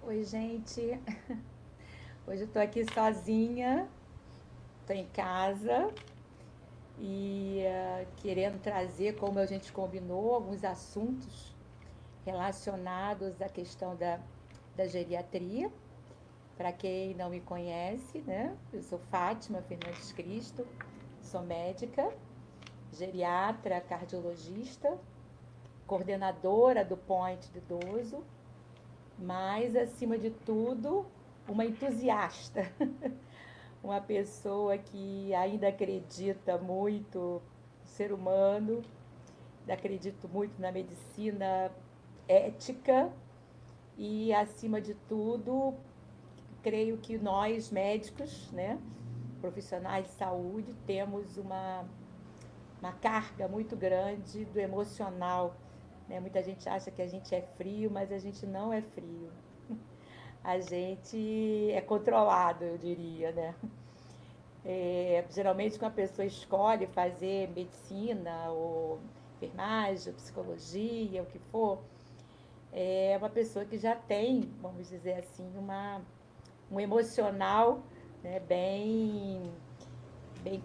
Oi, gente. Hoje eu tô aqui sozinha, tô em casa e querendo trazer, como a gente combinou, alguns assuntos relacionados à questão da geriatria. Para quem não me conhece, né? Eu sou Fátima Fernandes Cristo, sou médica, geriatra, cardiologista, coordenadora do Point do Idoso, mas, acima de tudo, uma entusiasta, uma pessoa que ainda acredita muito no ser humano, acredito muito na medicina ética e, acima de tudo, creio que nós, médicos, né, profissionais de saúde, temos uma carga muito grande do emocional. Né? Muita gente acha que a gente é frio, mas a gente não é frio. A gente é controlado, eu diria, né? Geralmente, quando a pessoa escolhe fazer medicina, ou enfermagem, ou psicologia, o que for, é uma pessoa que já tem, vamos dizer assim, um emocional, né, bem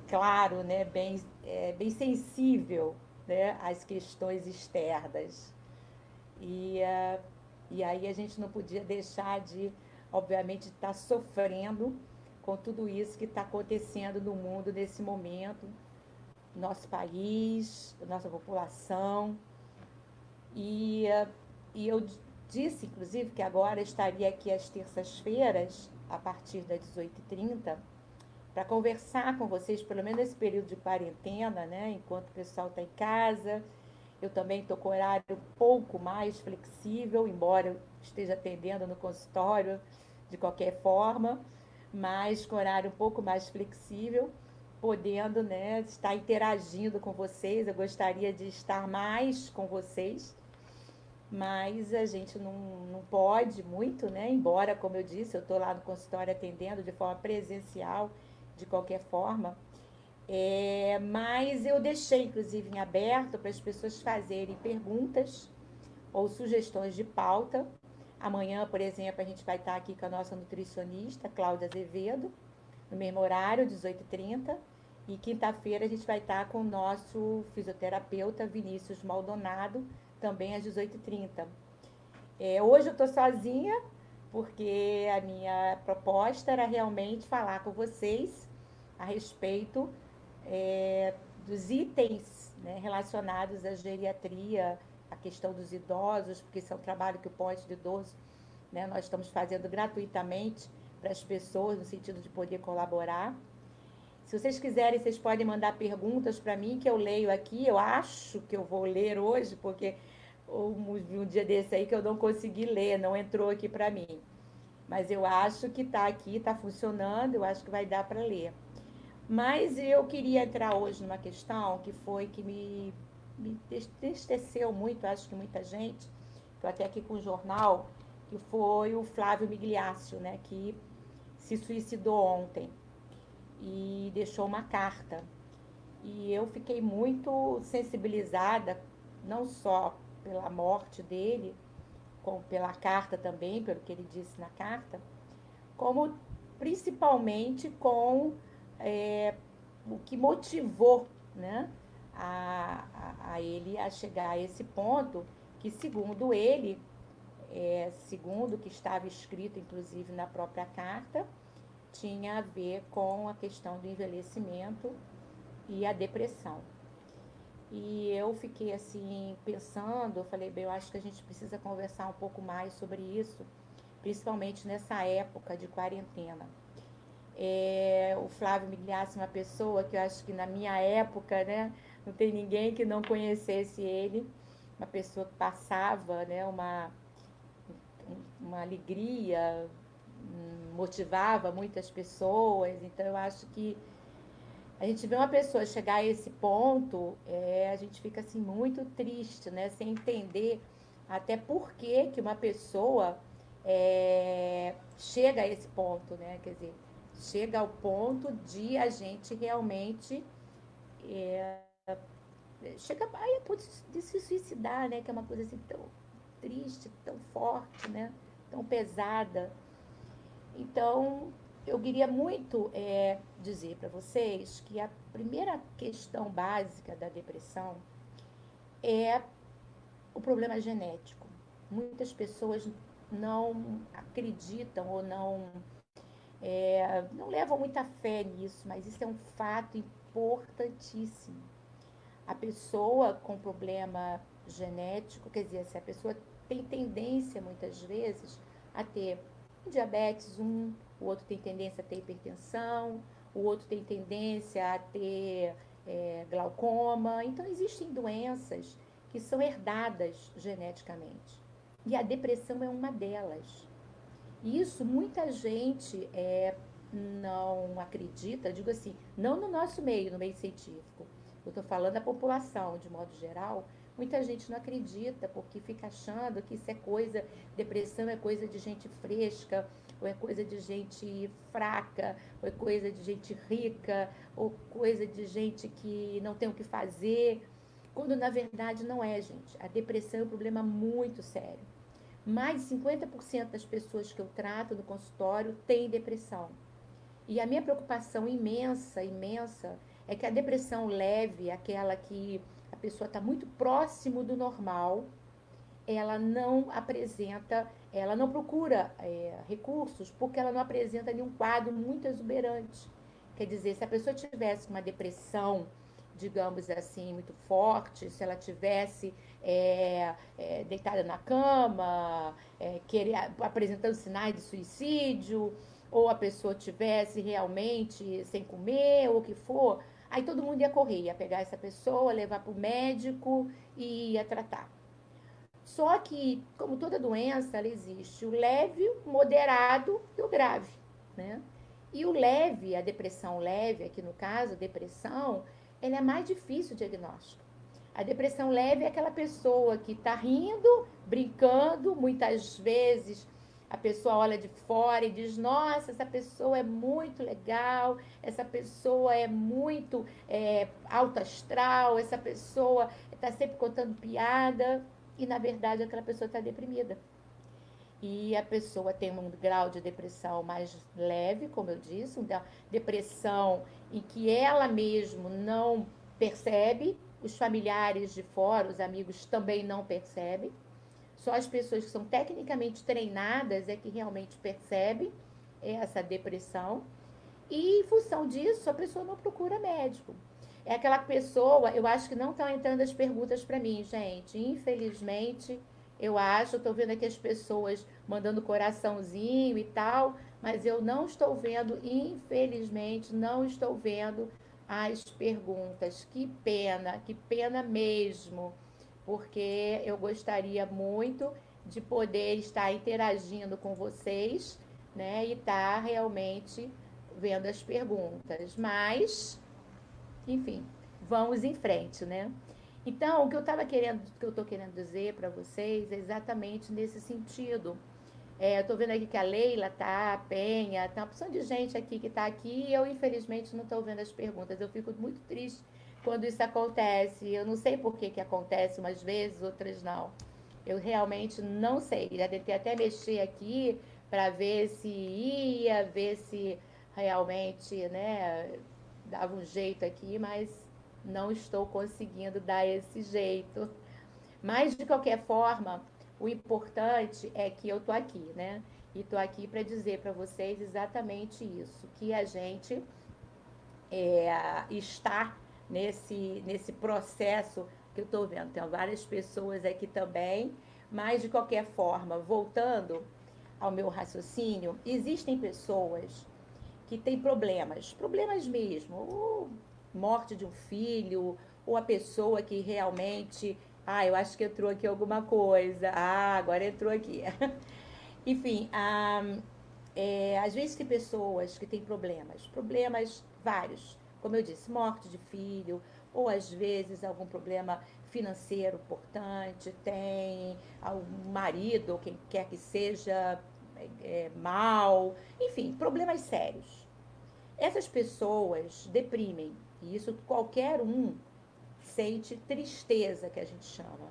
claro, né, bem sensível, né, às questões externas. E, uh, e aí a gente não podia deixar de, obviamente, estar sofrendo com tudo isso que está acontecendo no mundo nesse momento, nosso país, nossa população. E, e eu disse, inclusive, que agora estaria aqui às terças-feiras, a partir das 18h30, para conversar com vocês, pelo menos nesse período de quarentena, né? Enquanto o pessoal está em casa. Eu também estou com horário um pouco mais flexível, embora eu esteja atendendo no consultório de qualquer forma, mas com horário um pouco mais flexível, podendo, né, estar interagindo com vocês. Eu gostaria de estar mais com vocês, mas a gente não pode muito, né? Embora, como eu disse, eu estou lá no consultório atendendo de forma presencial, de qualquer forma. Mas eu deixei, inclusive, em aberto para as pessoas fazerem perguntas ou sugestões de pauta. Amanhã, por exemplo, a gente vai estar aqui com a nossa nutricionista, Cláudia Azevedo, no mesmo horário, 18h30. E quinta-feira a gente vai estar com o nosso fisioterapeuta, Vinícius Maldonado, também às 18h30. Hoje eu estou sozinha, porque a minha proposta era realmente falar com vocês a respeito dos itens, né, relacionados à geriatria, a questão dos idosos, porque isso é um trabalho que o Ponte de Idoso, né, nós estamos fazendo gratuitamente para as pessoas, no sentido de poder colaborar. Se vocês quiserem, vocês podem mandar perguntas para mim, que eu leio aqui. Eu acho que eu vou ler hoje, porque um dia desse aí que eu não consegui ler, não entrou aqui para mim. Mas eu acho que está aqui, está funcionando, eu acho que vai dar para ler. Mas eu queria entrar hoje numa questão que foi que me entristeceu muito, acho que muita gente, estou até aqui com o jornal, que foi o Flávio Migliaccio, né, que se suicidou ontem e deixou uma carta. E eu fiquei muito sensibilizada, não só pela morte dele, como pela carta também, pelo que ele disse na carta, como principalmente com é, o que motivou, né, a ele a chegar a esse ponto, que segundo ele, segundo o que estava escrito inclusive na própria carta, tinha a ver com a questão do envelhecimento e a depressão. E eu fiquei assim pensando, eu falei, bem, eu acho que a gente precisa conversar um pouco mais sobre isso, principalmente nessa época de quarentena. O Flávio Migliaccio é uma pessoa que eu acho que na minha época, né, não tem ninguém que não conhecesse ele, uma pessoa que passava, né, uma alegria, motivava muitas pessoas. Então eu acho que a gente vê uma pessoa chegar a esse ponto, a gente fica assim muito triste, né, sem entender até por que uma pessoa chega a esse ponto, né? Quer dizer, chega ao ponto de a gente realmente chega a ponto de se suicidar, né? Que é uma coisa assim tão triste, tão forte, né? tão pesada. Então, eu queria muito dizer para vocês que a primeira questão básica da depressão é o problema genético. Muitas pessoas não acreditam ou não levam muita fé nisso, mas isso é um fato importantíssimo. A pessoa com problema genético, quer dizer, se a pessoa tem tendência muitas vezes a ter diabetes 1, o outro tem tendência a ter hipertensão, o outro tem tendência a ter glaucoma. Então, existem doenças que são herdadas geneticamente. E a depressão é uma delas. E isso muita gente não acredita, digo assim, não no nosso meio, no meio científico. Eu estou falando da população, de modo geral. Muita gente não acredita, porque fica achando que isso é coisa, depressão é coisa de gente fresca, ou é coisa de gente fraca, ou é coisa de gente rica, ou coisa de gente que não tem o que fazer, quando na verdade não é, gente. A depressão é um problema muito sério. Mais de 50% das pessoas que eu trato no consultório têm depressão. E a minha preocupação imensa, imensa, é que a depressão leve, aquela que a pessoa está muito próximo do normal, ela não apresenta, ela não procura recursos, porque ela não apresenta nenhum quadro muito exuberante. Quer dizer, se a pessoa tivesse uma depressão, digamos assim, muito forte, se ela tivesse deitada na cama, apresentando sinais de suicídio, ou a pessoa tivesse realmente sem comer, ou o que for, aí todo mundo ia correr, ia pegar essa pessoa, levar para o médico e ia tratar. Só que, como toda doença, ela existe o leve, o moderado e o grave, né? E o leve, a depressão leve, aqui no caso, a depressão, ela é mais difícil o diagnóstico. A depressão leve é aquela pessoa que está rindo, brincando, muitas vezes a pessoa olha de fora e diz, nossa, essa pessoa é muito legal, essa pessoa é muito alto astral, essa pessoa está sempre contando piada, e na verdade aquela pessoa está deprimida. E a pessoa tem um grau de depressão mais leve, como eu disse, uma depressão em que ela mesmo não percebe, os familiares de fora, os amigos também não percebem. Só as pessoas que são tecnicamente treinadas é que realmente percebem essa depressão. E em função disso, a pessoa não procura médico. É aquela pessoa, eu acho que não estão entrando as perguntas para mim, gente. Infelizmente, eu acho, estou vendo aqui as pessoas mandando coraçãozinho e tal, mas eu não estou vendo, infelizmente, não estou vendo as perguntas. Que pena mesmo, porque eu gostaria muito de poder estar interagindo com vocês, né, e estar realmente vendo as perguntas, mas, enfim, vamos em frente, né? Então, o que eu estou querendo dizer para vocês é exatamente nesse sentido. Eu estou vendo aqui que a Leila tá, a Penha, tem uma opção de gente aqui que está aqui e eu, infelizmente, não estou vendo as perguntas. Eu fico muito triste quando isso acontece. Eu não sei por que que acontece umas vezes, outras não. Eu realmente não sei. Já tentei até mexer aqui para ver se ia, ver se realmente, né, dava um jeito aqui, mas não estou conseguindo dar esse jeito. Mas, de qualquer forma, o importante é que eu tô aqui, né? E tô aqui para dizer para vocês exatamente isso, que a gente está nesse processo que eu estou vendo. Tem várias pessoas aqui também, mas, de qualquer forma, voltando ao meu raciocínio, existem pessoas que têm problemas mesmo, ou morte de um filho, ou a pessoa que realmente, eu acho que entrou aqui alguma coisa, agora entrou aqui. Enfim, às vezes tem pessoas que têm problemas vários, como eu disse, morte de filho, ou às vezes algum problema financeiro importante, tem algum marido, ou quem quer que seja, mal, enfim, problemas sérios. Essas pessoas deprimem, e isso qualquer um sente tristeza, que a gente chama.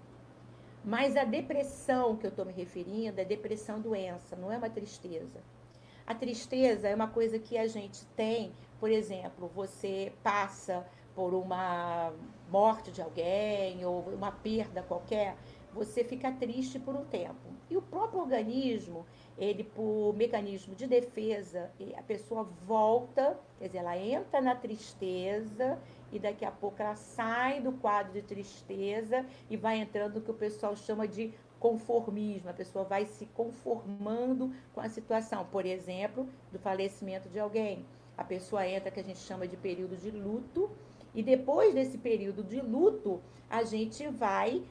Mas a depressão que eu estou me referindo é depressão doença, não é uma tristeza. A tristeza é uma coisa que a gente tem, por exemplo, você passa por uma morte de alguém ou uma perda qualquer, você fica triste por um tempo. E o próprio organismo, ele por mecanismo de defesa, a pessoa volta, quer dizer, ela entra na tristeza e daqui a pouco ela sai do quadro de tristeza e vai entrando no que o pessoal chama de conformismo, a pessoa vai se conformando com a situação, por exemplo, do falecimento de alguém. A pessoa entra que a gente chama de período de luto, e depois desse período de luto, a gente vai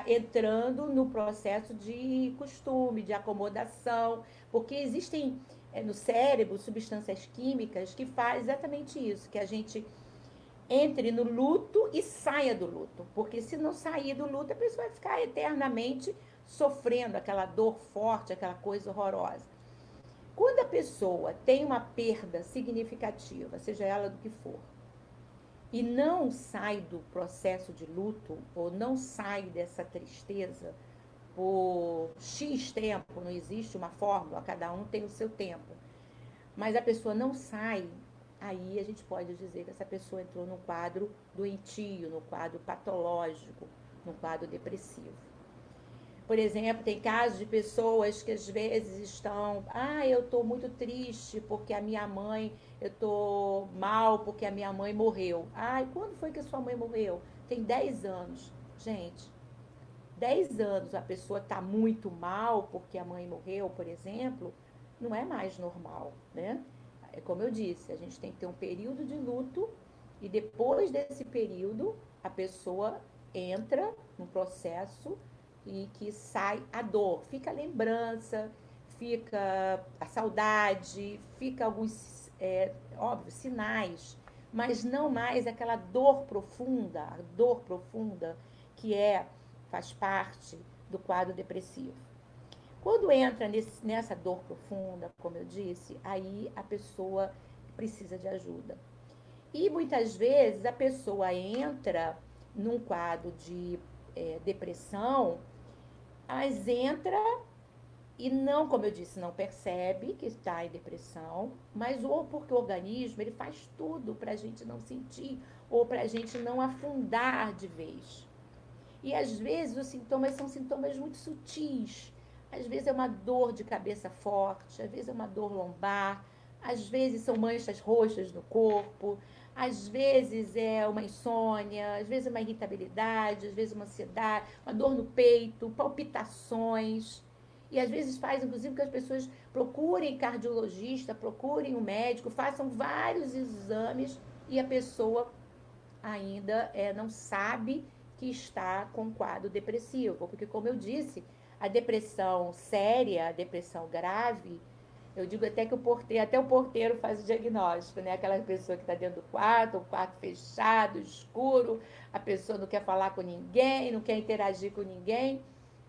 entrando no processo de costume, de acomodação, porque existem no cérebro substâncias químicas que fazem exatamente isso, que a gente entre no luto e saia do luto. Porque se não sair do luto, a pessoa vai ficar eternamente sofrendo aquela dor forte, aquela coisa horrorosa. Quando a pessoa tem uma perda significativa, seja ela do que for, e não sai do processo de luto, ou não sai dessa tristeza por X tempo, não existe uma fórmula, cada um tem o seu tempo, mas a pessoa não sai, aí a gente pode dizer que essa pessoa entrou num quadro doentio, no quadro patológico, num quadro depressivo. Por exemplo, tem casos de pessoas que às vezes estão, eu estou muito triste porque a minha mãe, eu estou mal porque a minha mãe morreu. E quando foi que a sua mãe morreu? Tem 10 anos. Gente, 10 anos a pessoa está muito mal porque a mãe morreu, por exemplo, não é mais normal, né? É como eu disse, a gente tem que ter um período de luto e depois desse período a pessoa entra num processo e que sai a dor, fica a lembrança, fica a saudade, fica alguns, óbvio, sinais, mas não mais aquela dor profunda, a dor profunda que faz parte do quadro depressivo. Quando entra nessa dor profunda, como eu disse, aí a pessoa precisa de ajuda. E muitas vezes a pessoa entra num quadro de depressão, mas entra e não, como eu disse, não percebe que está em depressão, mas ou porque o organismo ele faz tudo para a gente não sentir ou para a gente não afundar de vez. E às vezes os sintomas são sintomas muito sutis. Às vezes é uma dor de cabeça forte, às vezes é uma dor lombar, às vezes são manchas roxas no corpo, às vezes é uma insônia, às vezes é uma irritabilidade, às vezes uma ansiedade, uma dor no peito, palpitações. E às vezes faz, inclusive, que as pessoas procurem cardiologista, procurem um médico, façam vários exames e a pessoa ainda não sabe que está com quadro depressivo. Porque, como eu disse, a depressão séria, a depressão grave, eu digo até que até o porteiro faz o diagnóstico, né? Aquela pessoa que está dentro do quarto, o quarto fechado, escuro, a pessoa não quer falar com ninguém, não quer interagir com ninguém.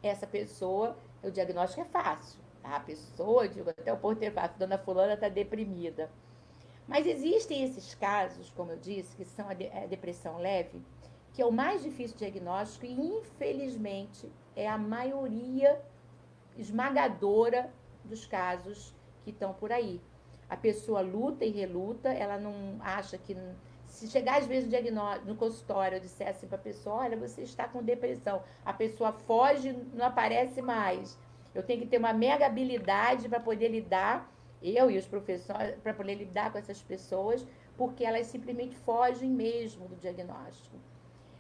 Essa pessoa, o diagnóstico é fácil. Tá? A pessoa, eu digo, até o porteiro fala, dona fulana está deprimida. Mas existem esses casos, como eu disse, que são a depressão leve, que é o mais difícil diagnóstico e, infelizmente, é a maioria esmagadora dos casos que estão por aí. A pessoa luta e reluta, ela não acha que... Se chegar às vezes no consultório, eu disser assim para a pessoa, olha, você está com depressão, a pessoa foge, não aparece mais. Eu tenho que ter uma mega habilidade para poder lidar, eu e os professores, para poder lidar com essas pessoas, porque elas simplesmente fogem mesmo do diagnóstico.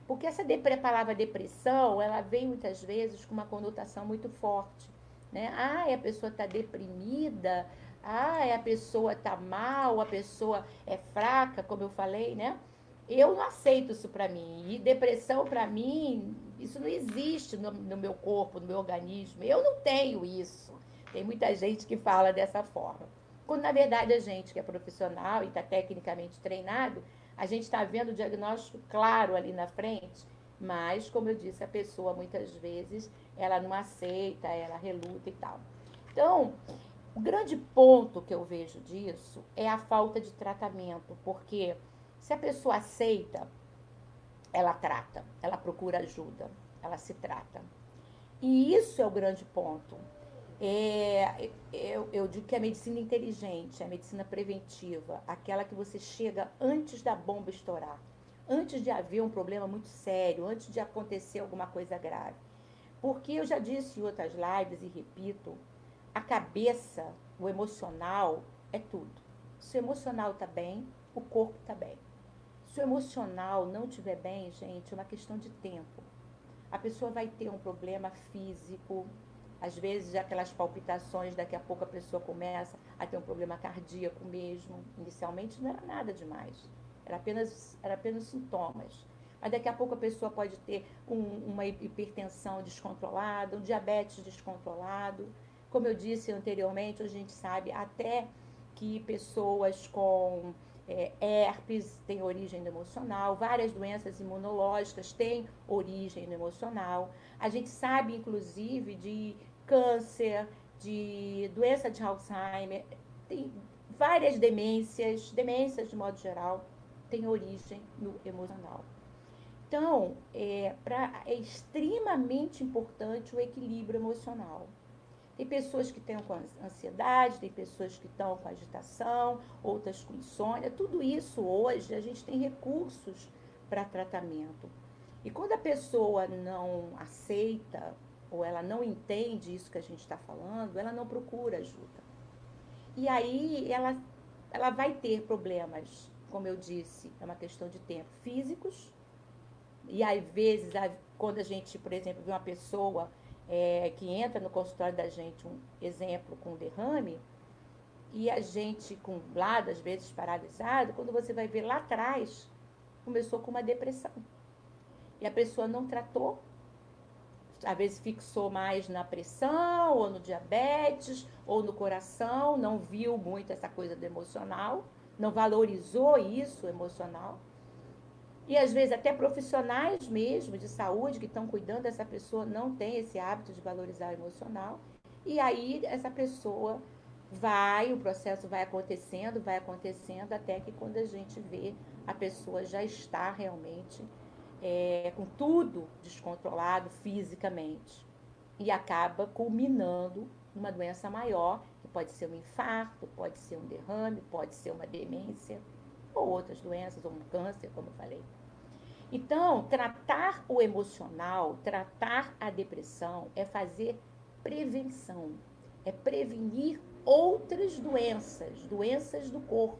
Porque essa palavra depressão, ela vem muitas vezes com uma conotação muito forte. Né? A pessoa está deprimida, a pessoa está mal, a pessoa é fraca, como eu falei, né? Eu não aceito isso para mim. E depressão, para mim, isso não existe no meu corpo, no meu organismo. Eu não tenho isso. Tem muita gente que fala dessa forma. Quando, na verdade, a gente que é profissional e está tecnicamente treinado, a gente está vendo o diagnóstico claro ali na frente, mas, como eu disse, a pessoa muitas vezes ela não aceita, ela reluta e tal. Então, o grande ponto que eu vejo disso é a falta de tratamento, porque se a pessoa aceita, ela trata, ela procura ajuda, ela se trata. E isso é o grande ponto. Eu digo que a medicina inteligente, a medicina preventiva, aquela que você chega antes da bomba estourar, antes de haver um problema muito sério, antes de acontecer alguma coisa grave. Porque eu já disse em outras lives e repito, a cabeça, o emocional é tudo. Se o emocional está bem, o corpo está bem. Se o emocional não estiver bem, gente, é uma questão de tempo. A pessoa vai ter um problema físico, às vezes aquelas palpitações, daqui a pouco a pessoa começa a ter um problema cardíaco mesmo. Inicialmente não era nada demais, era apenas sintomas. Mas daqui a pouco a pessoa pode ter uma hipertensão descontrolada, um diabetes descontrolado. Como eu disse anteriormente, a gente sabe até que pessoas com herpes têm origem emocional, várias doenças imunológicas têm origem emocional. A gente sabe, inclusive, de câncer, de doença de Alzheimer, tem várias demências de modo geral, têm origem no emocional. Então, é extremamente importante o equilíbrio emocional. Tem pessoas que estão com ansiedade, tem pessoas que estão com agitação, outras com insônia. Tudo isso hoje a gente tem recursos para tratamento. E quando a pessoa não aceita ou ela não entende isso que a gente está falando, ela não procura ajuda. E aí ela vai ter problemas, como eu disse, é uma questão de tempo, físicos. E às vezes, quando a gente, por exemplo, vê uma pessoa que entra no consultório da gente, um exemplo com derrame, e a gente com o lado, às vezes paralisado, quando você vai ver lá atrás, começou com uma depressão. E a pessoa não tratou, às vezes fixou mais na pressão, ou no diabetes, ou no coração, não viu muito essa coisa do emocional, não valorizou isso emocional. E às vezes até profissionais mesmo de saúde que estão cuidando dessa pessoa não tem esse hábito de valorizar o emocional. E aí essa pessoa o processo vai acontecendo, até que quando a gente vê, a pessoa já está realmente com tudo descontrolado fisicamente. E acaba culminando numa doença maior, que pode ser um infarto, pode ser um derrame, pode ser uma demência, ou outras doenças, ou um câncer, como eu falei. Então, tratar o emocional, tratar a depressão é fazer prevenção, é prevenir outras doenças do corpo.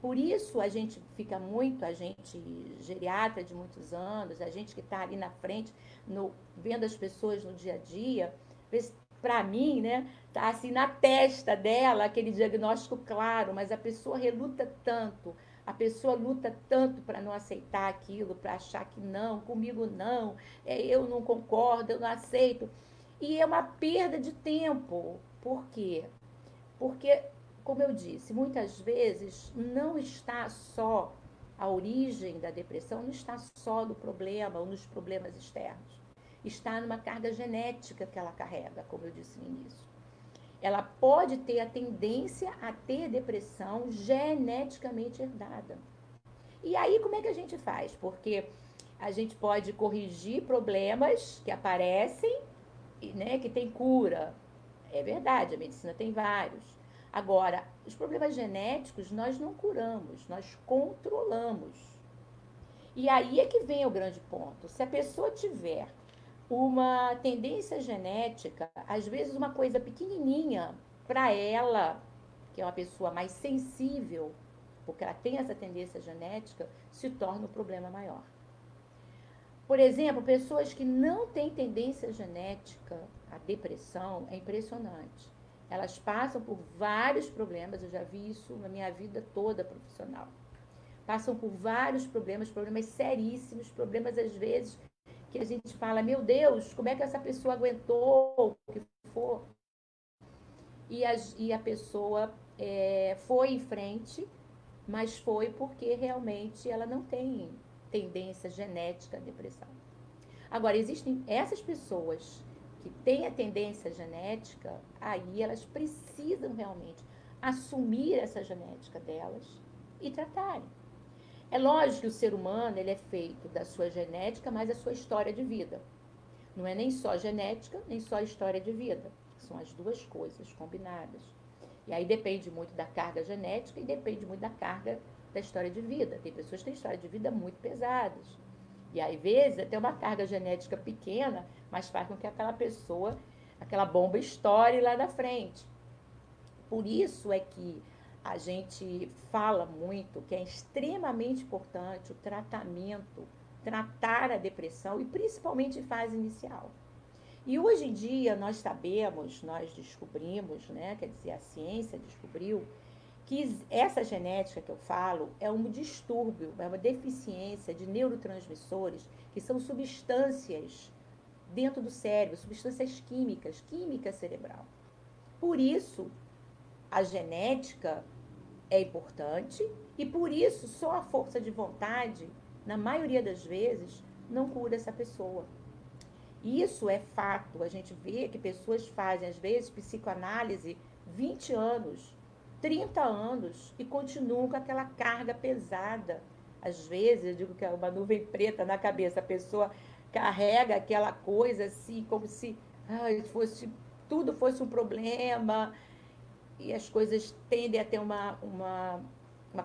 Por isso a gente fica muito, a gente geriatra de muitos anos, a gente que está ali na frente, vendo as pessoas no dia a dia, para mim, né, tá assim na testa dela aquele diagnóstico claro, mas a pessoa reluta tanto, a pessoa luta tanto para não aceitar aquilo, para achar que não, comigo não, eu não concordo, eu não aceito. E é uma perda de tempo. Por quê? Porque, como eu disse, muitas vezes não está só a origem da depressão, não está só no problema ou nos problemas externos. Está numa carga genética que ela carrega, como eu disse no início. Ela pode ter a tendência a ter depressão geneticamente herdada. E aí, como é que a gente faz? Porque a gente pode corrigir problemas que aparecem, né, que tem cura. É verdade, a medicina tem vários. Agora, os problemas genéticos nós não curamos, nós controlamos. E aí é que vem o grande ponto. Se a pessoa tiver uma tendência genética, às vezes uma coisa pequenininha para ela, que é uma pessoa mais sensível, porque ela tem essa tendência genética, se torna um problema maior. Por exemplo, pessoas que não têm tendência genética à depressão, é impressionante. Elas passam por vários problemas, eu já vi isso na minha vida toda profissional. Passam por vários problemas seríssimos, problemas às vezes que a gente fala, meu Deus, como é que essa pessoa aguentou o que for? E a pessoa foi em frente, mas foi porque realmente ela não tem tendência genética à depressão. Agora, existem essas pessoas que têm a tendência genética, aí elas precisam realmente assumir essa genética delas e tratarem. É lógico que o ser humano ele é feito da sua genética, mas da sua história de vida. Não é nem só genética, nem só história de vida. São as duas coisas combinadas. E aí depende muito da carga genética e depende muito da carga da história de vida. Tem pessoas que têm história de vida muito pesadas. E às vezes até uma carga genética pequena, mas faz com que aquela pessoa, aquela bomba estoure lá na frente. Por isso é que a gente fala muito que é extremamente importante o tratamento, tratar a depressão e principalmente em fase inicial. E hoje em dia nós sabemos, nós descobrimos, né, quer dizer, a ciência descobriu que essa genética que eu falo é um distúrbio, é uma deficiência de neurotransmissores, que são substâncias dentro do cérebro, substâncias químicas, química cerebral. Por isso, a genética é importante e por isso só a força de vontade, na maioria das vezes, não cura essa pessoa. Isso é fato. A gente vê que pessoas fazem, às vezes, psicoanálise 20 anos, 30 anos e continuam com aquela carga pesada. Às vezes, eu digo que é uma nuvem preta na cabeça. A pessoa carrega aquela coisa assim, como se tudo fosse um problema e as coisas tendem a ter uma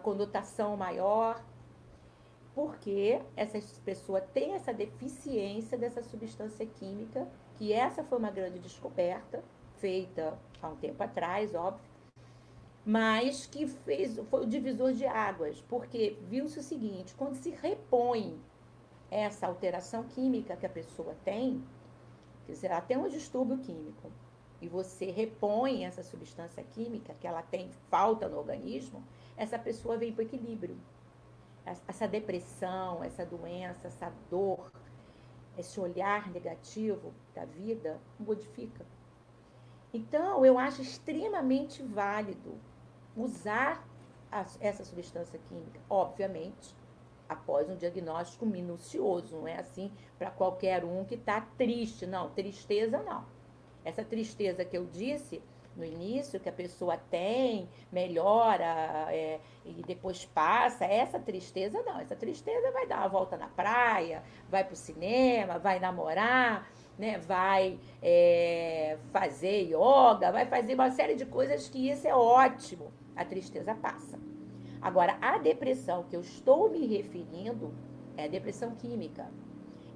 conotação maior, porque essa pessoa tem essa deficiência dessa substância química, que essa foi uma grande descoberta, feita há um tempo atrás, óbvio, mas que foi o divisor de águas, porque viu-se o seguinte, quando se repõe essa alteração química que a pessoa tem, quer dizer, ela tem um distúrbio químico, e você repõe essa substância química que ela tem falta no organismo, essa pessoa vem para o equilíbrio. Essa depressão, essa doença, essa dor, esse olhar negativo da vida, modifica. Então, eu acho extremamente válido usar essa substância química, obviamente, após um diagnóstico minucioso, não é assim para qualquer um que está triste, não, tristeza não. Essa tristeza que eu disse no início, que a pessoa tem, melhora e depois passa, essa tristeza não. Essa tristeza vai dar uma volta na praia, vai para o cinema, vai namorar, né? Vai fazer yoga, vai fazer uma série de coisas que isso é ótimo. A tristeza passa. Agora, a depressão que eu estou me referindo é a depressão química.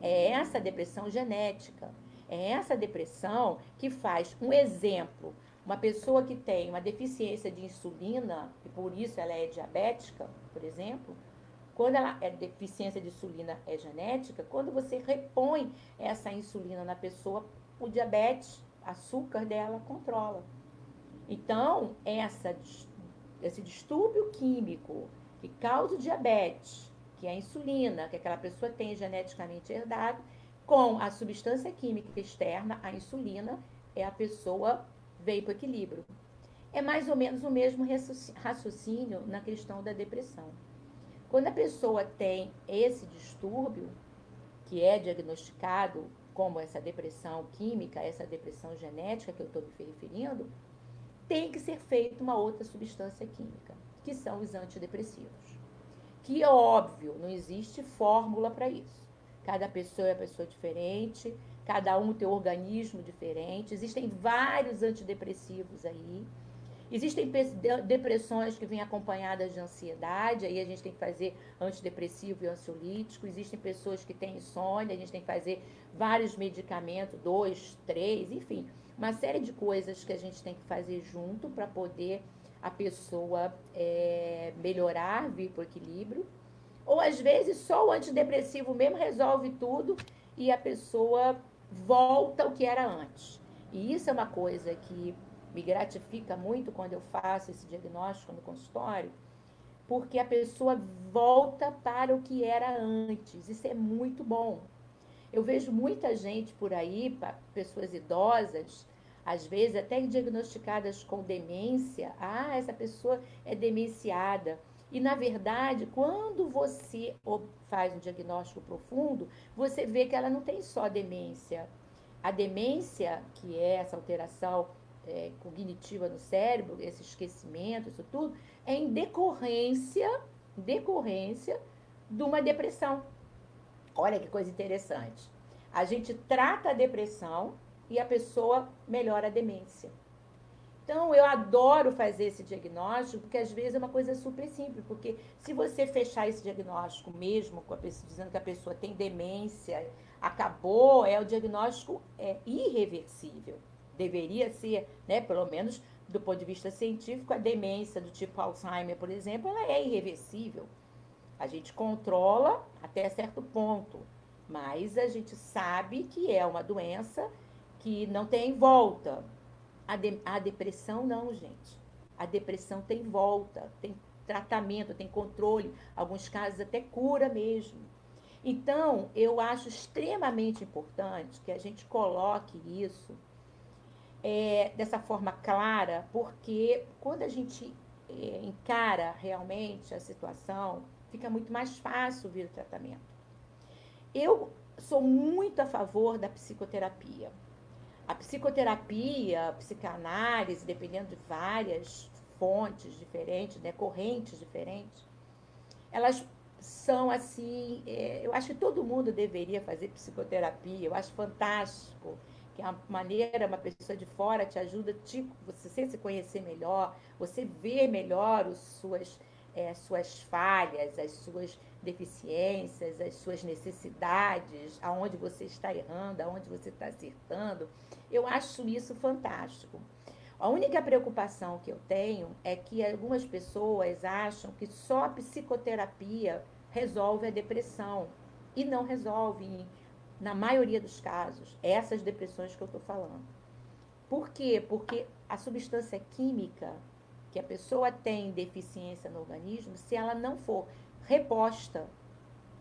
É essa depressão genética. É essa depressão que faz, um exemplo, uma pessoa que tem uma deficiência de insulina, e por isso ela é diabética, por exemplo, quando ela é deficiência de insulina é genética, quando você repõe essa insulina na pessoa, o diabetes, açúcar dela controla. Então, esse distúrbio químico que causa o diabetes, que é a insulina, que aquela pessoa tem geneticamente herdado, com a substância química externa, a insulina, a pessoa veio para o equilíbrio. É mais ou menos o mesmo raciocínio na questão da depressão. Quando a pessoa tem esse distúrbio, que é diagnosticado como essa depressão química, essa depressão genética que eu estou me referindo, tem que ser feita uma outra substância química, que são os antidepressivos. Que é óbvio, não existe fórmula para isso. Cada pessoa é pessoa diferente, cada um tem um organismo diferente. Existem vários antidepressivos aí. Existem depressões que vêm acompanhadas de ansiedade, aí a gente tem que fazer antidepressivo e ansiolítico. Existem pessoas que têm insônia, a gente tem que fazer vários medicamentos, 2, 3, enfim, uma série de coisas que a gente tem que fazer junto para poder a pessoa melhorar, vir para o equilíbrio. Ou às vezes só o antidepressivo mesmo resolve tudo e a pessoa volta ao que era antes. E isso é uma coisa que me gratifica muito quando eu faço esse diagnóstico no consultório, porque a pessoa volta para o que era antes. Isso é muito bom. Eu vejo muita gente por aí, pessoas idosas, às vezes até diagnosticadas com demência. Ah, essa pessoa é demenciada. E, na verdade, quando você faz um diagnóstico profundo, você vê que ela não tem só demência. A demência, que é essa alteração cognitiva no cérebro, esse esquecimento, isso tudo, é em decorrência de uma depressão. Olha que coisa interessante. A gente trata a depressão e a pessoa melhora a demência. Então, eu adoro fazer esse diagnóstico, porque às vezes é uma coisa super simples, porque se você fechar esse diagnóstico mesmo, com a pessoa, dizendo que a pessoa tem demência, acabou, o diagnóstico é irreversível. Deveria ser, né, pelo menos do ponto de vista científico, a demência do tipo Alzheimer, por exemplo, ela é irreversível. A gente controla até certo ponto, mas a gente sabe que é uma doença que não tem volta. A depressão não, gente. A depressão tem volta, tem tratamento, tem controle, alguns casos até cura mesmo. Então, eu acho extremamente importante que a gente coloque isso dessa forma clara, porque quando a gente encara realmente a situação, fica muito mais fácil vir o tratamento. Eu sou muito a favor da psicoterapia. A psicoterapia, a psicanálise, dependendo de várias fontes diferentes, né, correntes diferentes, elas são assim, eu acho que todo mundo deveria fazer psicoterapia, eu acho fantástico, que é uma maneira, uma pessoa de fora te ajuda, você se conhecer melhor, você ver melhor suas falhas, as suas deficiências, as suas necessidades, aonde você está errando, aonde você está acertando. Eu acho isso fantástico. A única preocupação que eu tenho é que algumas pessoas acham que só a psicoterapia resolve a depressão. E não resolve, na maioria dos casos, essas depressões que eu estou falando. Por quê? Porque a substância química que a pessoa tem deficiência no organismo, se ela não for reposta,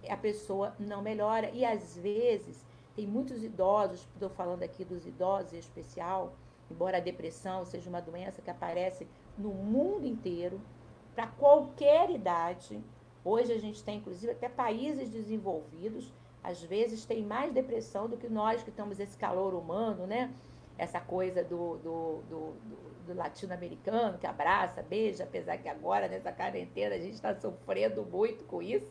a pessoa não melhora. E às vezes, tem muitos idosos, estou falando aqui dos idosos em especial, embora a depressão seja uma doença que aparece no mundo inteiro, para qualquer idade. Hoje a gente tem, inclusive, até países desenvolvidos, às vezes tem mais depressão do que nós que estamos esse calor humano, né? Essa coisa do latino-americano que abraça, beija, apesar que agora, nessa quarentena, a gente está sofrendo muito com isso.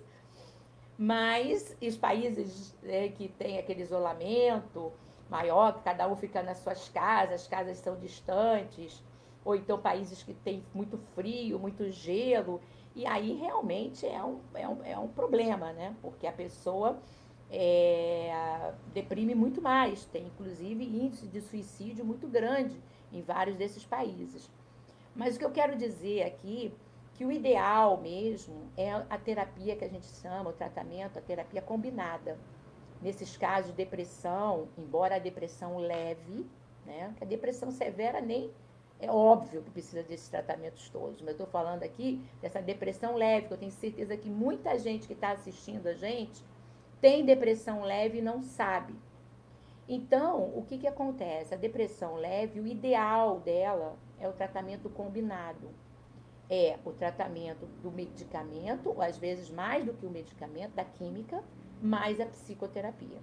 Mas os países que tem aquele isolamento maior, que cada um fica nas suas casas, as casas são distantes, ou então países que tem muito frio, muito gelo, e aí realmente é um problema, né? Porque a pessoa deprime muito mais, tem inclusive índice de suicídio muito grande em vários desses países. Mas o que eu quero dizer aqui que o ideal mesmo é a terapia que a gente chama, o tratamento, a terapia combinada. Nesses casos de depressão, embora a depressão leve, né, que a depressão severa nem é óbvio que precisa desses tratamentos todos, mas eu estou falando aqui dessa depressão leve, que eu tenho certeza que muita gente que está assistindo a gente tem depressão leve e não sabe. Então, o que acontece? A depressão leve, o ideal dela é o tratamento combinado. É o tratamento do medicamento, ou às vezes mais do que o medicamento, da química, mais a psicoterapia.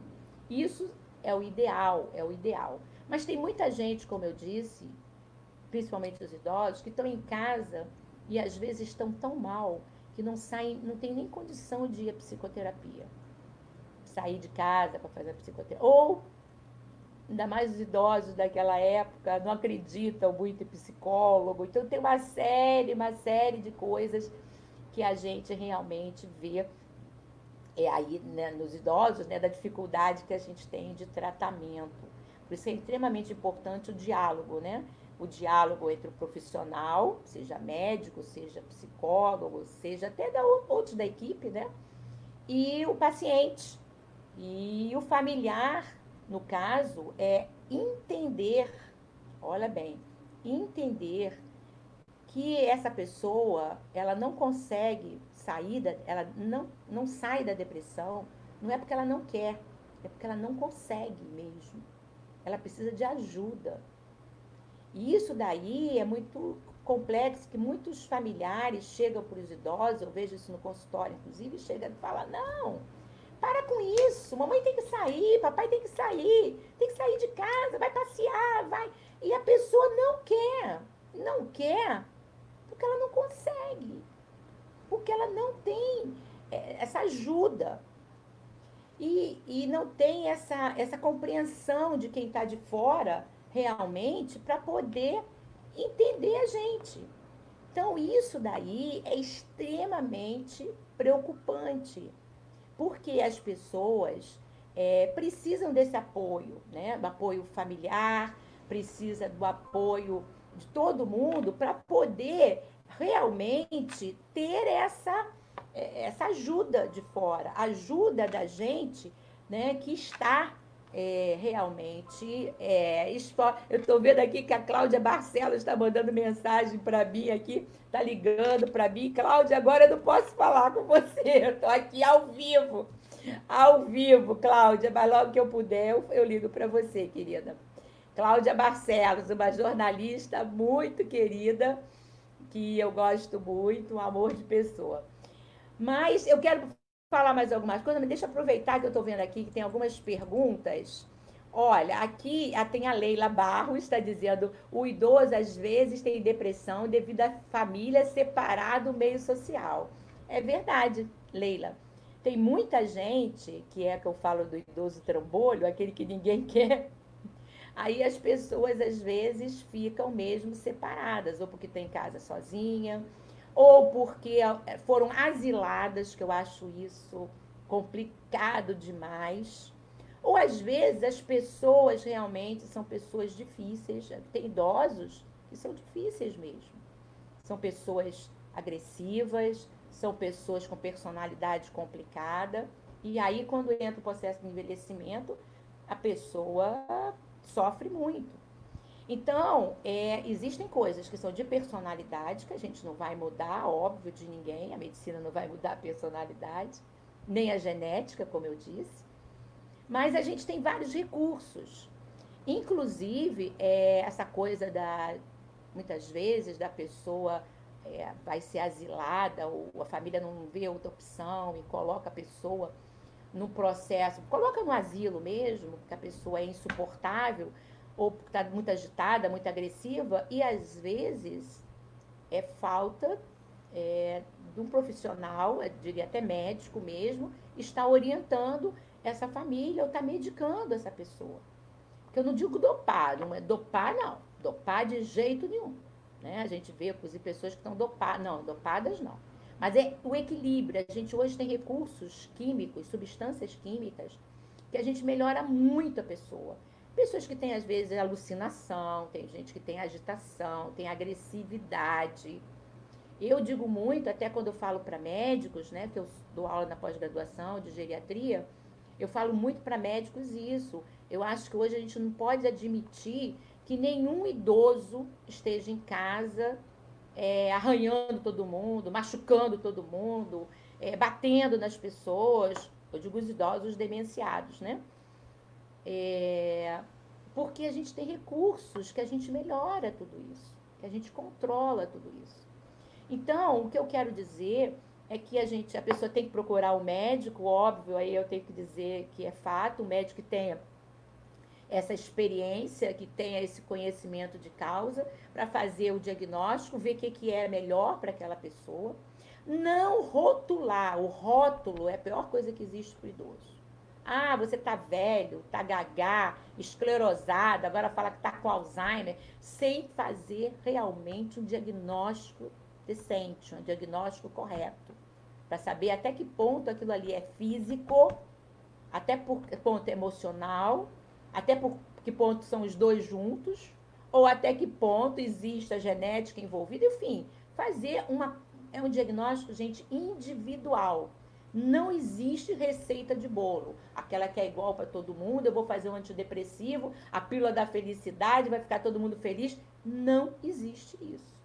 Isso é o ideal, é o ideal. Mas tem muita gente, como eu disse, principalmente os idosos, que estão em casa e às vezes estão tão mal que não saem, não tem nem condição de ir à psicoterapia. Sair de casa para fazer a psicoterapia. Ou ainda mais os idosos daquela época, não acreditam muito em psicólogo. Então, tem uma série de coisas que a gente realmente vê aí, né, nos idosos, né, da dificuldade que a gente tem de tratamento. Por isso é extremamente importante o diálogo, né? O diálogo entre o profissional, seja médico, seja psicólogo, seja até outros da equipe, né? E o paciente. E o familiar, no caso, é entender, olha bem, entender que essa pessoa, ela não consegue sair, ela não sai da depressão, não é porque ela não quer, é porque ela não consegue mesmo. Ela precisa de ajuda. E isso daí é muito complexo, que muitos familiares chegam para os idosos, eu vejo isso no consultório, inclusive, chegam e falam, não, para com isso, mamãe tem que sair, papai tem que sair de casa, vai passear, vai. E a pessoa não quer, porque ela não consegue, porque ela não tem essa ajuda. e não tem essa compreensão de quem está de fora realmente para poder entender a gente. Então, isso daí é extremamente preocupante, porque as pessoas precisam desse apoio, né? Do apoio familiar, precisa do apoio de todo mundo para poder realmente ter essa ajuda de fora, ajuda da gente, né, que está realmente. Eu estou vendo aqui que a Cláudia Barcelos está mandando mensagem para mim aqui, está ligando para mim. Cláudia, agora eu não posso falar com você, estou aqui ao vivo. Ao vivo, Cláudia, mas logo que eu puder, eu ligo para você, querida. Cláudia Barcelos, uma jornalista muito querida, que eu gosto muito, um amor de pessoa. Mas eu quero falar mais algumas coisas, mas deixa eu aproveitar que eu estou vendo aqui que tem algumas perguntas. Olha, aqui tem a Leila Barros, está dizendo: o idoso às vezes tem depressão devido à família separar do meio social. É verdade, Leila. Tem muita gente, que é que eu falo do idoso trambolho, aquele que ninguém quer. Aí as pessoas às vezes ficam mesmo separadas, ou porque tem em casa sozinha, ou porque foram asiladas, que eu acho isso complicado demais. Ou às vezes as pessoas realmente são pessoas difíceis, tem idosos que são difíceis mesmo. São pessoas agressivas, são pessoas com personalidade complicada, e aí quando entra o processo de envelhecimento, a pessoa sofre muito. Então, existem coisas que são de personalidade, que a gente não vai mudar, óbvio, de ninguém, a medicina não vai mudar a personalidade, nem a genética, como eu disse, mas a gente tem vários recursos. Inclusive, essa coisa muitas vezes, da pessoa vai ser asilada, ou a família não vê outra opção e coloca a pessoa no processo, coloca no asilo mesmo, porque a pessoa é insuportável, ou porque está muito agitada, muito agressiva, e às vezes é falta de um profissional, eu diria até médico mesmo, está orientando essa família ou está medicando essa pessoa. Porque eu não digo dopar, não é dopar, não. Dopar de jeito nenhum. Né? A gente vê, inclusive, pessoas que estão dopadas. Não, dopadas não. Mas é o equilíbrio. A gente hoje tem recursos químicos, substâncias químicas, que a gente melhora muito a pessoa. Pessoas que têm, às vezes, alucinação, tem gente que tem agitação, tem agressividade. Eu digo muito, até quando eu falo para médicos, né, que eu dou aula na pós-graduação de geriatria, eu falo muito para médicos isso. Eu acho que hoje a gente não pode admitir que nenhum idoso esteja em casa arranhando todo mundo, machucando todo mundo, batendo nas pessoas. Eu digo os idosos demenciados, né? Porque a gente tem recursos que a gente melhora tudo isso, que a gente controla tudo isso. Então, o que eu quero dizer é que a pessoa tem que procurar o médico, óbvio, aí eu tenho que dizer que é fato, o médico que tenha essa experiência, que tenha esse conhecimento de causa, para fazer o diagnóstico, ver o que é melhor para aquela pessoa. Não rotular, o rótulo é a pior coisa que existe para o idoso. Ah, você está velho, está gagá, esclerosado, agora fala que está com Alzheimer, sem fazer realmente um diagnóstico decente, um diagnóstico correto, para saber até que ponto aquilo ali é físico, até por que ponto é emocional, até por que ponto são os dois juntos, ou até que ponto existe a genética envolvida, enfim, fazer um diagnóstico, gente, individual. Não existe receita de bolo. Aquela que é igual para todo mundo, eu vou fazer um antidepressivo, a pílula da felicidade, vai ficar todo mundo feliz. Não existe isso.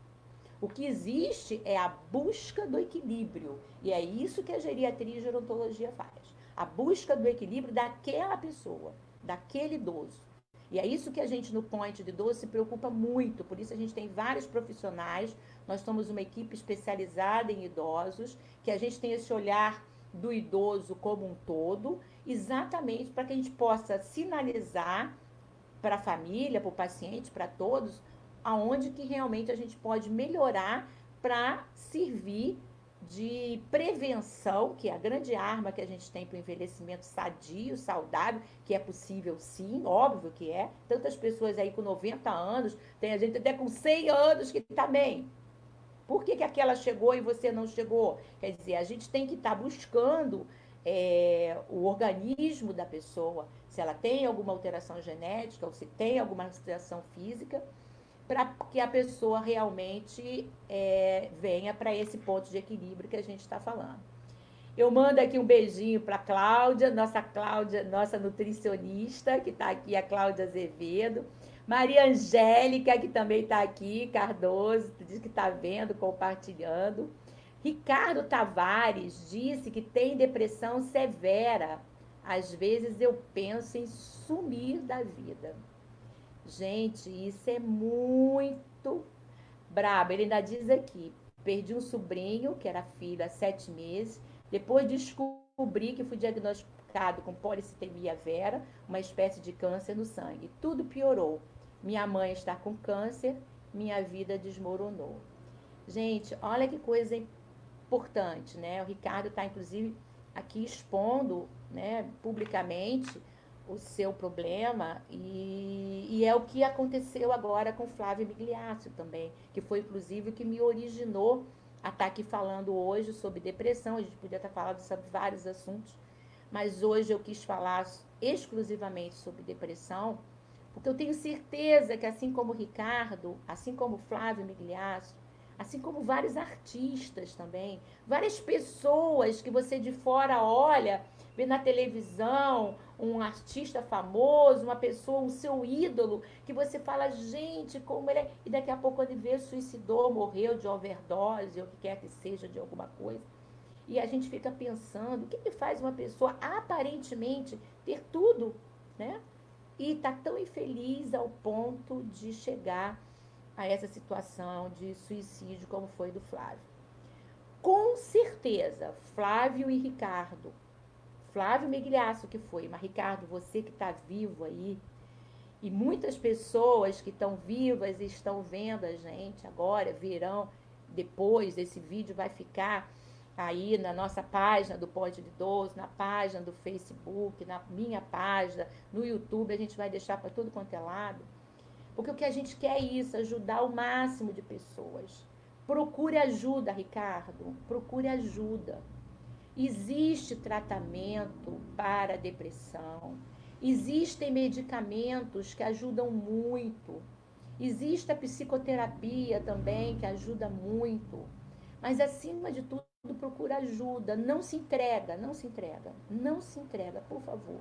O que existe é a busca do equilíbrio. E é isso que a geriatria e a gerontologia faz. A busca do equilíbrio daquela pessoa, daquele idoso. E é isso que a gente no Point de Idoso se preocupa muito. Por isso a gente tem vários profissionais. Nós somos uma equipe especializada em idosos, que a gente tem esse olhar do idoso como um todo, exatamente para que a gente possa sinalizar para a família, para o paciente, para todos, aonde que realmente a gente pode melhorar para servir de prevenção, que é a grande arma que a gente tem para o envelhecimento sadio, saudável, que é possível sim, óbvio que é. Tantas pessoas aí com 90 anos, tem a gente até com 100 anos que está bem. Por que aquela chegou e você não chegou? Quer dizer, a gente tem que estar buscando o organismo da pessoa, se ela tem alguma alteração genética ou se tem alguma alteração física, para que a pessoa realmente venha para esse ponto de equilíbrio que a gente está falando. Eu mando aqui um beijinho para Cláudia, nossa nutricionista, que está aqui, a Cláudia Azevedo. Maria Angélica, que também está aqui, Cardoso, diz que está vendo, compartilhando. Ricardo Tavares disse que tem depressão severa. Às vezes eu penso em sumir da vida. Gente, isso é muito brabo. Ele ainda diz aqui: perdi um sobrinho, que era filho, há 7 meses. Depois descobri que fui diagnosticado com policitemia vera, uma espécie de câncer no sangue. Tudo piorou. Minha mãe está com câncer, minha vida desmoronou. Gente, olha que coisa importante, né? O Ricardo está, inclusive, aqui expondo, né, publicamente o seu problema e é o que aconteceu agora com Flávio Migliaccio também, que foi, inclusive, o que me originou a estar aqui falando hoje sobre depressão. A gente podia estar falando sobre vários assuntos, mas hoje eu quis falar exclusivamente sobre depressão, porque eu tenho certeza que, assim como o Ricardo, assim como Flávio Migliaccio, assim como vários artistas também, várias pessoas que você de fora olha, vê na televisão, um artista famoso, uma pessoa, o seu ídolo, que você fala, gente, como ele é. E daqui a pouco ele vê, suicidou, morreu de overdose, ou o que quer que seja, de alguma coisa. E a gente fica pensando, o que faz uma pessoa aparentemente ter tudo, né? E tá tão infeliz ao ponto de chegar a essa situação de suicídio como foi do Flávio. Com certeza, Flávio e Ricardo, Flávio Migliaccio que foi, mas Ricardo, você que está vivo aí, e muitas pessoas que estão vivas e estão vendo a gente agora, verão, depois esse vídeo vai ficar aí na nossa página do Pode de Idoso, na página do Facebook, na minha página, no YouTube, a gente vai deixar para tudo quanto é lado. Porque o que a gente quer é isso, ajudar o máximo de pessoas. Procure ajuda, Ricardo. Procure ajuda. Existe tratamento para a depressão. Existem medicamentos que ajudam muito. Existe a psicoterapia também, que ajuda muito. Mas, acima de tudo, procura ajuda. Não se entrega, não se entrega. Não se entrega, por favor.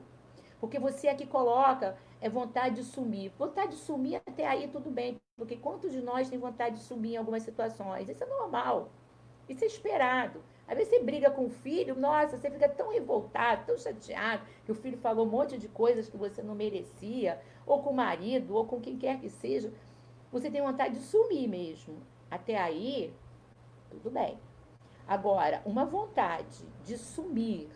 Porque você aqui coloca vontade de sumir. Vontade de sumir até aí tudo bem, porque quantos de nós tem vontade de sumir em algumas situações? Isso é normal, isso é esperado. Às vezes você briga com o filho, nossa, você fica tão revoltado, tão chateado, que o filho falou um monte de coisas que você não merecia, ou com o marido, ou com quem quer que seja. Você tem vontade de sumir mesmo. Até aí, tudo bem. Agora, uma vontade de sumir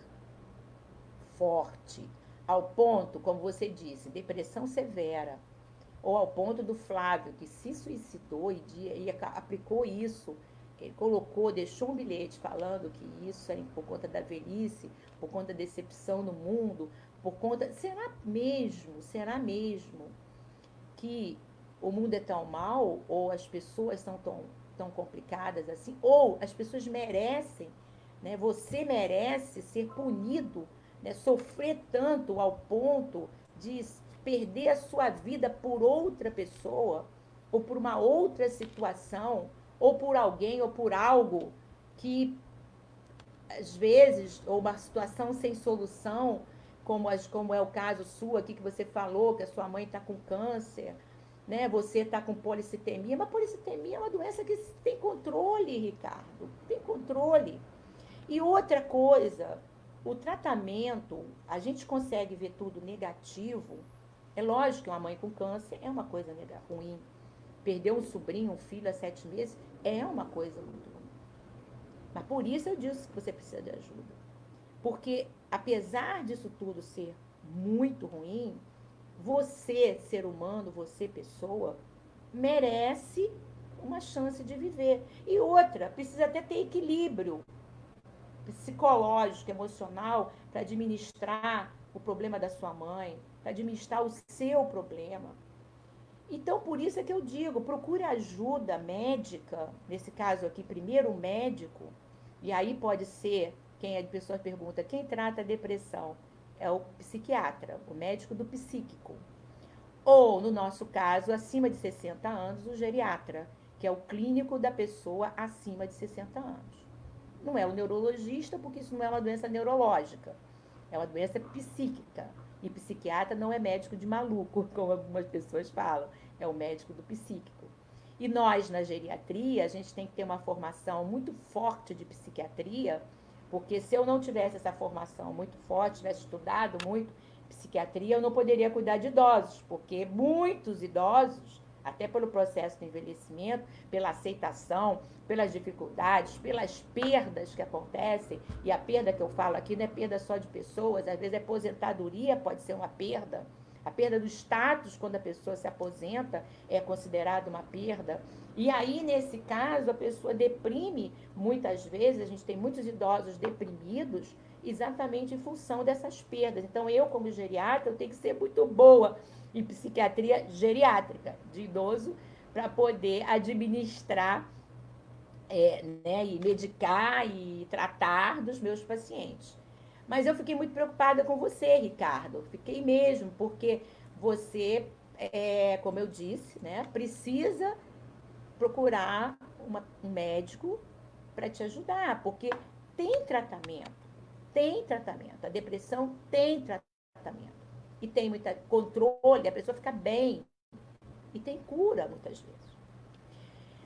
forte, ao ponto, como você disse, depressão severa, ou ao ponto do Flávio, que se suicidou e aplicou isso, ele colocou, deixou um bilhete falando que isso é por conta da velhice, por conta da decepção no mundo, por conta... Será mesmo que o mundo é tão mal, ou as pessoas são tão complicadas assim, ou as pessoas merecem, né? Você merece ser punido, né? Sofrer tanto ao ponto de perder a sua vida por outra pessoa, ou por uma outra situação, ou por alguém, ou por algo que, às vezes, ou uma situação sem solução, como é o caso sua aqui, que você falou, que a sua mãe está com câncer, né? Você está com policitemia, mas policitemia é uma doença que tem controle, Ricardo, tem controle. E outra coisa, o tratamento, a gente consegue ver tudo negativo. É lógico que uma mãe com câncer é uma coisa ruim. Perder um sobrinho, um filho há 7 meses, é uma coisa muito ruim. Mas por isso eu disse que você precisa de ajuda. Porque, apesar disso tudo ser muito ruim, você, ser humano, você, pessoa, merece uma chance de viver. E outra, precisa até ter equilíbrio. psicológico, emocional, para administrar o problema da sua mãe, para administrar o seu problema. Então, por isso é que eu digo, procure ajuda médica, nesse caso aqui, primeiro o médico, e aí pode ser, quem a pessoa pergunta, quem trata a depressão? É o psiquiatra, o médico do psíquico. Ou, no nosso caso, acima de 60 anos, o geriatra, que é o clínico da pessoa acima de 60 anos. Não é o neurologista, porque isso não é uma doença neurológica, é uma doença psíquica. E psiquiatra não é médico de maluco, como algumas pessoas falam, é o médico do psíquico. E nós, na geriatria, a gente tem que ter uma formação muito forte de psiquiatria, porque se eu não tivesse essa formação muito forte, tivesse estudado muito psiquiatria, eu não poderia cuidar de idosos, porque muitos idosos, até pelo processo de envelhecimento, pela aceitação, pelas dificuldades, pelas perdas que acontecem, e a perda que eu falo aqui não é perda só de pessoas, às vezes a aposentadoria pode ser uma perda, a perda do status quando a pessoa se aposenta é considerada uma perda. E aí, nesse caso, a pessoa deprime, muitas vezes, a gente tem muitos idosos deprimidos, exatamente em função dessas perdas. Então, eu, como geriatra, eu tenho que ser muito boa em psiquiatria geriátrica de idoso para poder administrar, né, e medicar e tratar dos meus pacientes. Mas eu fiquei muito preocupada com você, Ricardo. Fiquei mesmo, porque você, como eu disse, né, precisa procurar um médico para te ajudar, porque tem tratamento, tem tratamento. A depressão tem tratamento. E tem muito controle, a pessoa fica bem. E tem cura, muitas vezes.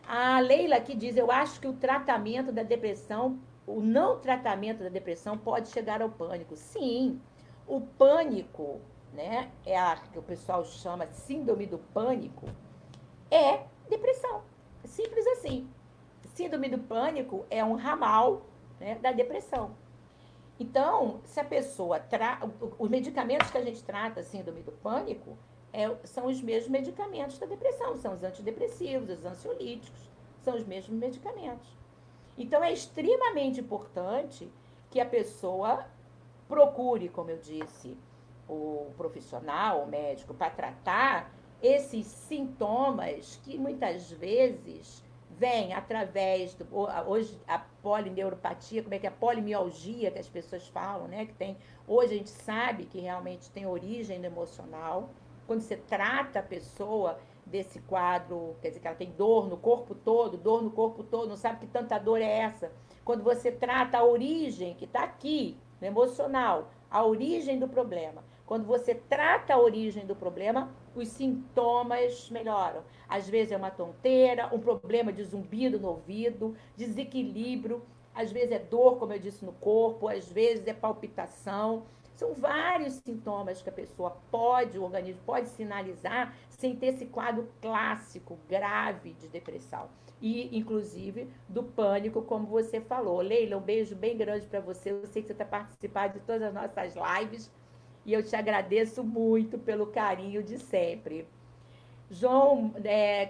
A Leila aqui diz, eu acho que o tratamento da depressão, o não tratamento da depressão pode chegar ao pânico. Sim, o pânico, né, é a que o pessoal chama síndrome do pânico, é depressão. Simples assim. Síndrome do pânico é um ramal, né, da depressão. Então, se a pessoa os medicamentos que a gente trata, síndrome do pânico, são os mesmos medicamentos da depressão, são os antidepressivos, os ansiolíticos, são os mesmos medicamentos. Então, é extremamente importante que a pessoa procure, como eu disse, o profissional, o médico, para tratar esses sintomas que muitas vezes vêm através hoje a polineuropatia, como é que é a polimialgia que as pessoas falam, né? Que tem, hoje a gente sabe que realmente tem origem no emocional. Quando você trata a pessoa desse quadro, quer dizer que ela tem dor no corpo todo, não sabe que tanta dor é essa. Quando você trata a origem que está aqui, no emocional, a origem do problema. Quando você trata a origem do problema, os sintomas melhoram. Às vezes é uma tonteira, um problema de zumbido no ouvido, desequilíbrio, às vezes é dor, como eu disse, no corpo, às vezes é palpitação. São vários sintomas que a pessoa pode, o organismo pode sinalizar sem ter esse quadro clássico, grave de depressão. E, inclusive, do pânico, como você falou. Leila, um beijo bem grande para você. Eu sei que você está participando de todas as nossas lives e eu te agradeço muito pelo carinho de sempre. João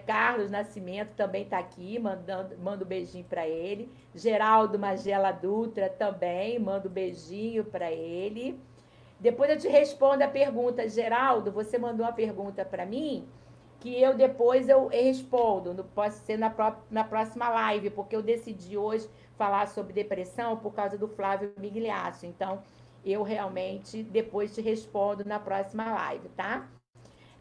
Carlos Nascimento também está aqui, manda um beijinho para ele. Geraldo Magela Dutra também, manda um beijinho para ele. Depois eu te respondo a pergunta. Geraldo, você mandou uma pergunta para mim, que depois eu respondo, pode ser na próxima live, porque eu decidi hoje falar sobre depressão por causa do Flávio Migliaccio. Então, eu realmente depois te respondo na próxima live, tá?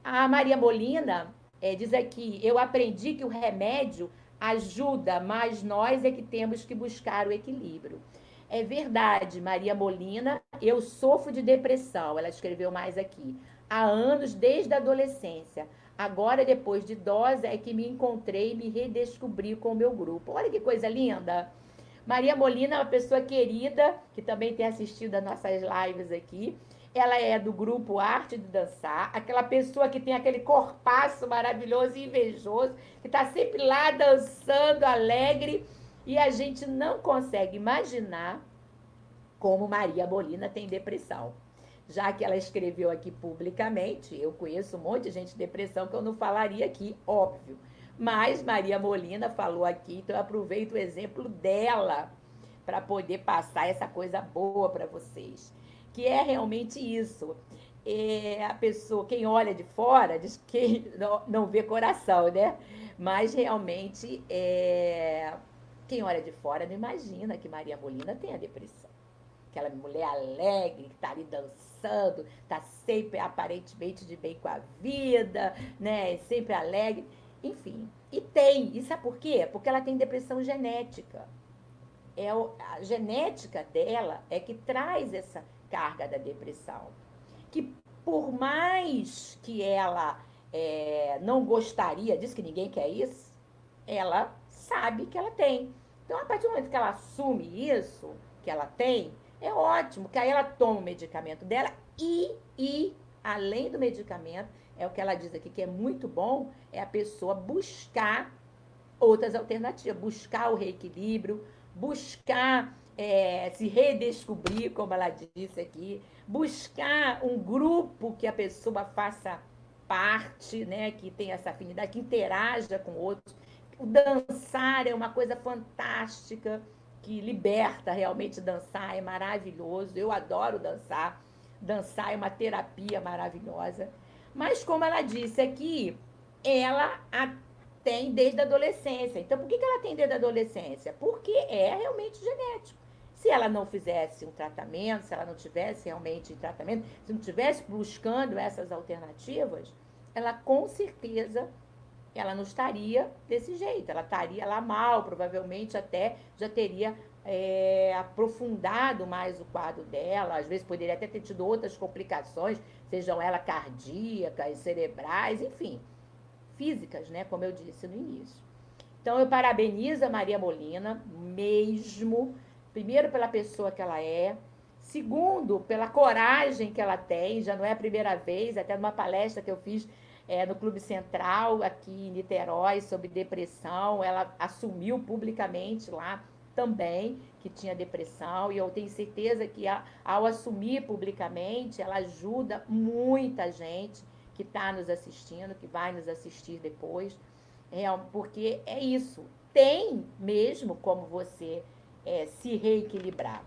A Maria Molina diz aqui, eu aprendi que o remédio ajuda, mas nós é que temos que buscar o equilíbrio. É verdade, Maria Molina, eu sofro de depressão, ela escreveu mais aqui, há anos, desde a adolescência. Agora, depois de idosa, é que me encontrei e me redescobri com o meu grupo. Olha que coisa linda! Maria Molina é uma pessoa querida, que também tem assistido as nossas lives aqui. Ela é do grupo Arte de Dançar, aquela pessoa que tem aquele corpaço maravilhoso e invejoso, que está sempre lá dançando, alegre, e a gente não consegue imaginar como Maria Molina tem depressão. Já que ela escreveu aqui publicamente, eu conheço um monte de gente de depressão que eu não falaria aqui, óbvio. Mas Maria Molina falou aqui, então eu aproveito o exemplo dela para poder passar essa coisa boa para vocês. Que é realmente isso. A pessoa, quem olha de fora, diz que não vê coração, né? Mas realmente, quem olha de fora não imagina que Maria Molina tenha depressão. Aquela mulher alegre, que está ali dançando, está sempre aparentemente de bem com a vida, né? Sempre alegre. Enfim, e sabe por quê? Porque ela tem depressão genética. A genética dela é que traz essa carga da depressão. Que por mais que ela não gostaria disso, que ninguém quer isso, ela sabe que ela tem. Então, a partir do momento que ela assume isso, que ela tem, é ótimo, que aí ela toma o medicamento dela além do medicamento, é o que ela diz aqui que é muito bom, é a pessoa buscar outras alternativas, buscar o reequilíbrio, buscar se redescobrir, como ela disse aqui, buscar um grupo que a pessoa faça parte, né, que tenha essa afinidade, que interaja com outros. O dançar é uma coisa fantástica, que liberta realmente dançar, é maravilhoso. Eu adoro dançar. Dançar é uma terapia maravilhosa. Mas, como ela disse aqui, ela tem desde a adolescência. Então, por que ela tem desde a adolescência? Porque é realmente genético. Se ela não fizesse um tratamento, se ela não tivesse realmente tratamento, se não estivesse buscando essas alternativas, ela com certeza ela não estaria desse jeito. Ela estaria lá mal, provavelmente até já teria aprofundado mais o quadro dela. Às vezes poderia até ter tido outras complicações, sejam elas cardíacas, cerebrais, enfim, físicas, né? Como eu disse no início. Então, eu parabenizo a Maria Molina, mesmo. Primeiro, pela pessoa que ela é. Segundo, pela coragem que ela tem. Já não é a primeira vez, até numa palestra que eu fiz no Clube Central, aqui em Niterói, sobre depressão. Ela assumiu publicamente lá também que tinha depressão. E eu tenho certeza que ao assumir publicamente, ela ajuda muita gente que está nos assistindo, que vai nos assistir depois. Porque é isso, tem mesmo como você se reequilibrar.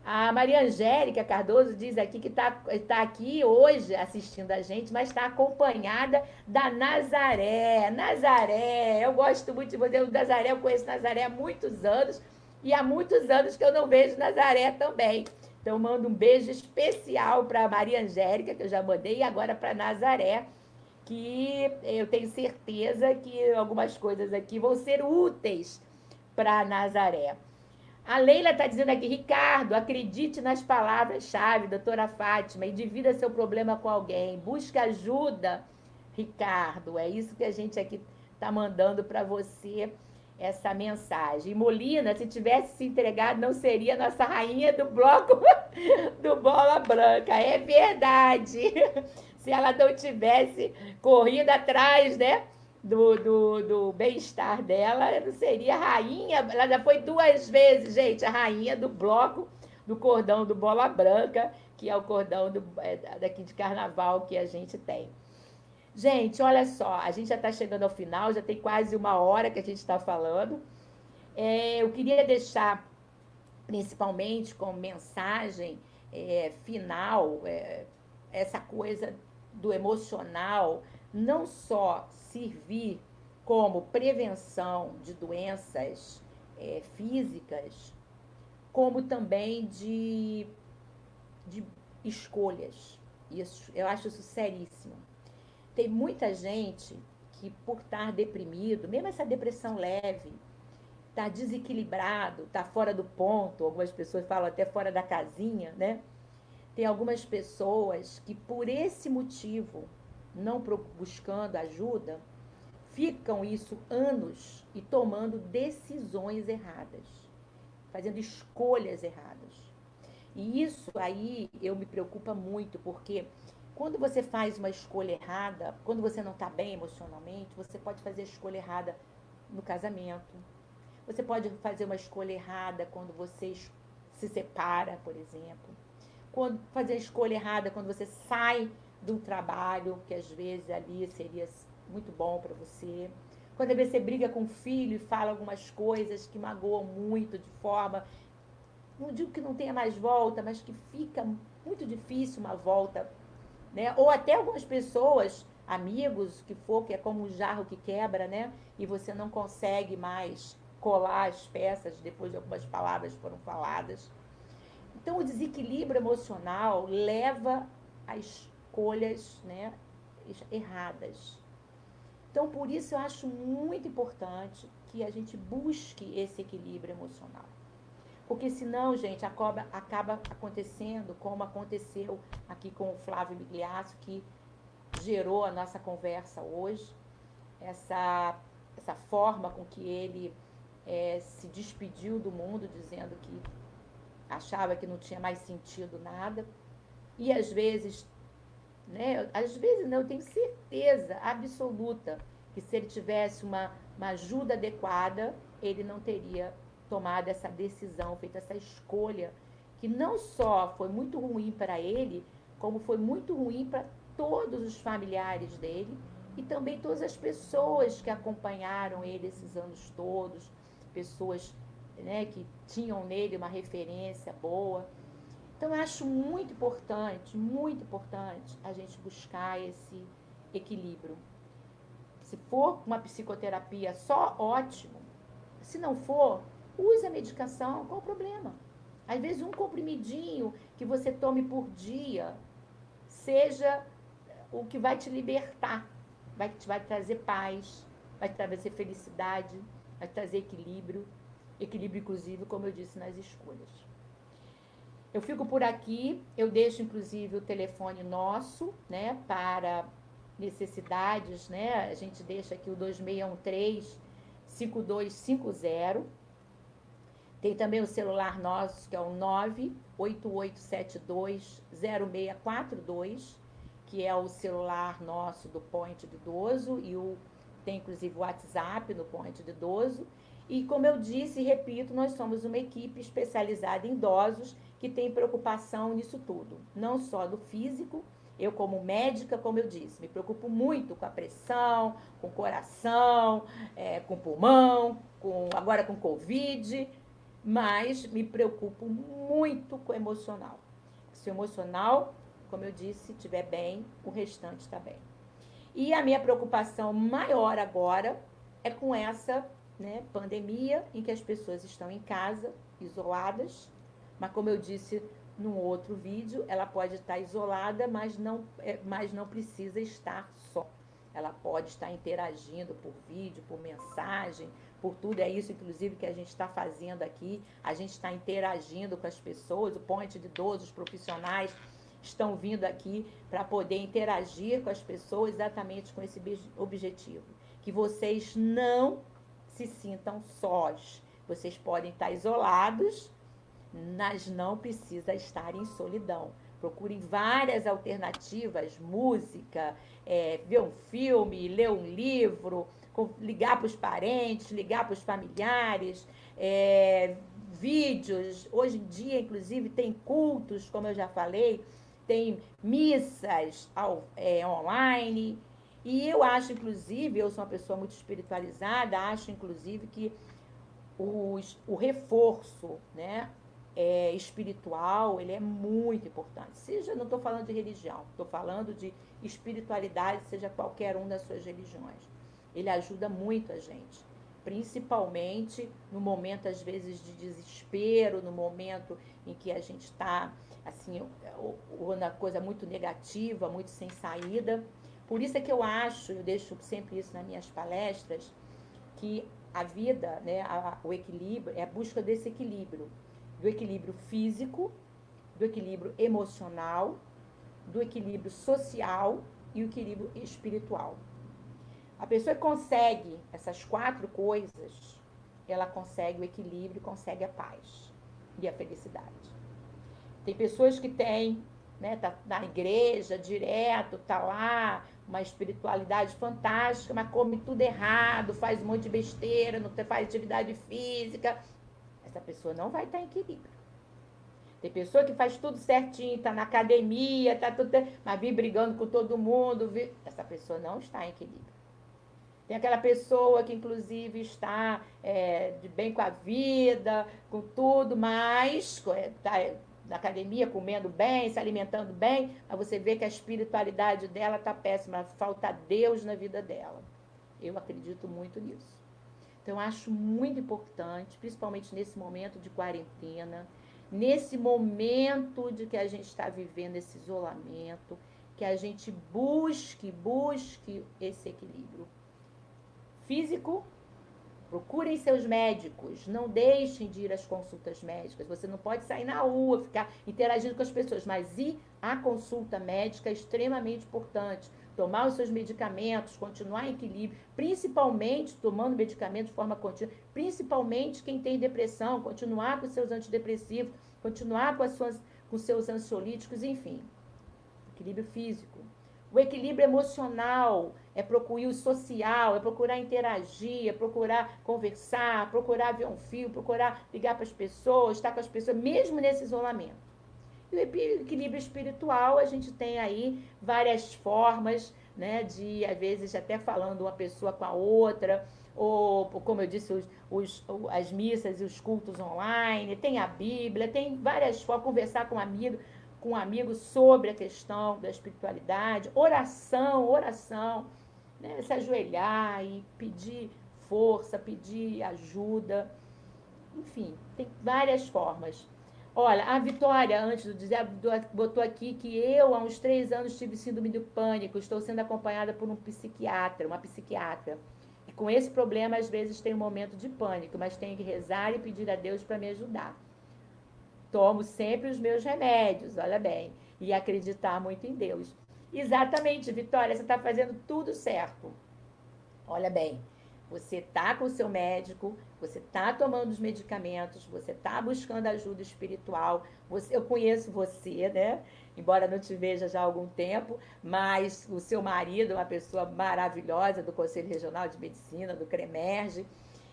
A Maria Angélica Cardoso diz aqui que está aqui hoje assistindo a gente, mas está acompanhada da Nazaré. Nazaré, eu gosto muito de você, o Nazaré, eu conheço Nazaré há muitos anos, e há muitos anos que eu não vejo Nazaré também. Então, mando um beijo especial para a Maria Angélica, que eu já mandei, e agora para Nazaré, que eu tenho certeza que algumas coisas aqui vão ser úteis para Nazaré. A Leila está dizendo aqui, Ricardo, acredite nas palavras-chave, doutora Fátima, e divida seu problema com alguém. Busca ajuda, Ricardo. É isso que a gente aqui está mandando para você, essa mensagem. E Molina, se tivesse se entregado, não seria nossa rainha do bloco do Bola Branca. É verdade. Se ela não tivesse corrido atrás, né, do bem-estar dela, ela não seria rainha. Ela já foi 2 vezes, gente, a rainha do bloco do cordão do Bola Branca, que é o cordão daqui de carnaval que a gente tem. Gente, olha só, a gente já está chegando ao final, já tem quase 1 hora que a gente está falando. Eu queria deixar, principalmente como mensagem final, essa coisa do emocional, não só servir como prevenção de doenças físicas, como também de escolhas. Isso, eu acho isso seríssimo. Tem muita gente que, por estar deprimido, mesmo essa depressão leve, está desequilibrado, está fora do ponto, algumas pessoas falam até fora da casinha, né? Tem algumas pessoas que, por esse motivo, não buscando ajuda, ficam isso anos e tomando decisões erradas, fazendo escolhas erradas. E isso aí eu me preocupa muito, porque quando você faz uma escolha errada, quando você não está bem emocionalmente, você pode fazer a escolha errada no casamento. Você pode fazer uma escolha errada quando você se separa, por exemplo. Quando fazer a escolha errada quando você sai do trabalho, que às vezes ali seria muito bom para você. Quando você briga com o filho e fala algumas coisas que magoam muito de forma não digo que não tenha mais volta, mas que fica muito difícil uma volta, né? Ou até algumas pessoas, amigos, que for, que é como um jarro que quebra, né? E você não consegue mais colar as peças depois de algumas palavras foram faladas. Então, o desequilíbrio emocional leva a escolhas, né, erradas. Então, por isso, eu acho muito importante que a gente busque esse equilíbrio emocional. Porque senão, gente, acaba acontecendo como aconteceu aqui com o Flávio Migliaccio, que gerou a nossa conversa hoje, essa forma com que ele se despediu do mundo, dizendo que achava que não tinha mais sentido nada. E às vezes, né, às vezes não, eu tenho certeza absoluta que se ele tivesse uma ajuda adequada, ele não teria tomado essa decisão, feito essa escolha, que não só foi muito ruim para ele, como foi muito ruim para todos os familiares dele e também todas as pessoas que acompanharam ele esses anos todos, pessoas, né, que tinham nele uma referência boa. Então, eu acho muito importante a gente buscar esse equilíbrio. Se for uma psicoterapia só, ótimo. Se não for, use a medicação, qual o problema? Às vezes, um comprimidinho que você tome por dia seja o que vai te libertar, vai trazer paz, vai trazer felicidade, vai trazer equilíbrio, inclusive, como eu disse, nas escolhas. Eu fico por aqui, eu deixo inclusive o telefone nosso, né, para necessidades, né? A gente deixa aqui o 2613-5250. Tem também o celular nosso, que é o 988720642, que é o celular nosso do Point do Idoso, e tem inclusive o WhatsApp no Point do Idoso. E como eu disse e repito, nós somos uma equipe especializada em idosos que tem preocupação nisso tudo, não só do físico. Eu, como médica, como eu disse, me preocupo muito com a pressão, com o coração, com o pulmão, agora com Covid, mas me preocupo muito com o emocional. Se o emocional, como eu disse, estiver bem, o restante está bem. E a minha preocupação maior agora é com essa, né, pandemia, em que as pessoas estão em casa, isoladas, mas como eu disse num outro vídeo, ela pode estar isolada, mas não precisa estar só. Ela pode estar interagindo por vídeo, por mensagem, por tudo. É isso, inclusive, que a gente está fazendo aqui. A gente está interagindo com as pessoas, o Point de Idosos, os profissionais estão vindo aqui para poder interagir com as pessoas exatamente com esse objetivo. Que vocês não se sintam sós. Vocês podem estar isolados, mas não precisa estar em solidão. Procurem várias alternativas, música, ver um filme, ler um livro, ligar para os parentes, ligar para os familiares, vídeos. Hoje em dia, inclusive, tem cultos, como eu já falei, tem missas online. E eu acho, inclusive, eu sou uma pessoa muito espiritualizada, acho, inclusive, que o reforço, né, espiritual, ele é muito importante. Não estou falando de religião, estou falando de espiritualidade, seja qualquer um das suas religiões. Ele ajuda muito a gente, principalmente no momento, às vezes, de desespero, no momento em que a gente está, assim, uma coisa muito negativa, muito sem saída. Por isso é que eu deixo sempre isso nas minhas palestras, que a vida, né, o equilíbrio, é a busca desse equilíbrio. Do equilíbrio físico, do equilíbrio emocional, do equilíbrio social e o equilíbrio espiritual. A pessoa que consegue essas 4 coisas, ela consegue o equilíbrio, consegue a paz e a felicidade. Tem pessoas que têm, né, tá na igreja direto, tá lá, uma espiritualidade fantástica, mas come tudo errado, faz um monte de besteira, não faz atividade física. Essa pessoa não vai estar em equilíbrio. Tem pessoa que faz tudo certinho, está na academia, mas vive brigando com todo mundo. Essa pessoa não está em equilíbrio. Tem aquela pessoa que, inclusive, está de bem com a vida, com tudo, mas está na academia, comendo bem, se alimentando bem, mas você vê que a espiritualidade dela está péssima, falta Deus na vida dela. Eu acredito muito nisso. Então, eu acho muito importante, principalmente nesse momento de quarentena, nesse momento de que a gente está vivendo esse isolamento, que a gente busque esse equilíbrio físico. Procurem seus médicos, não deixem de ir às consultas médicas. Você não pode sair na rua, ficar interagindo com as pessoas, mas ir à consulta médica é extremamente importante. Tomar os seus medicamentos, continuar em equilíbrio, principalmente tomando medicamentos de forma contínua, principalmente quem tem depressão, continuar com seus antidepressivos, continuar com seus ansiolíticos, enfim. Equilíbrio físico. O equilíbrio emocional é procurar o social, é procurar interagir, é procurar conversar, procurar ver um filme, procurar ligar para as pessoas, estar com as pessoas, mesmo nesse isolamento. E o equilíbrio espiritual, a gente tem aí várias formas, né, de, às vezes, até falando uma pessoa com a outra, ou, como eu disse, as missas e os cultos online, tem a Bíblia, tem várias formas, conversar com um amigo sobre a questão da espiritualidade, oração, né, se ajoelhar e pedir força, pedir ajuda, enfim, tem várias formas. Olha, a Vitória, antes de dizer, botou aqui que eu, há uns 3 anos, tive síndrome do pânico, estou sendo acompanhada por uma psiquiatra. E com esse problema, às vezes, tem um momento de pânico, mas tenho que rezar e pedir a Deus para me ajudar. Tomo sempre os meus remédios, olha bem, e acreditar muito em Deus. Exatamente, Vitória, você está fazendo tudo certo. Olha bem, você está com o seu médico, você está tomando os medicamentos, você está buscando ajuda espiritual. Eu conheço você, né? Embora não te veja já há algum tempo, mas o seu marido é uma pessoa maravilhosa do Conselho Regional de Medicina, do CREMERGE.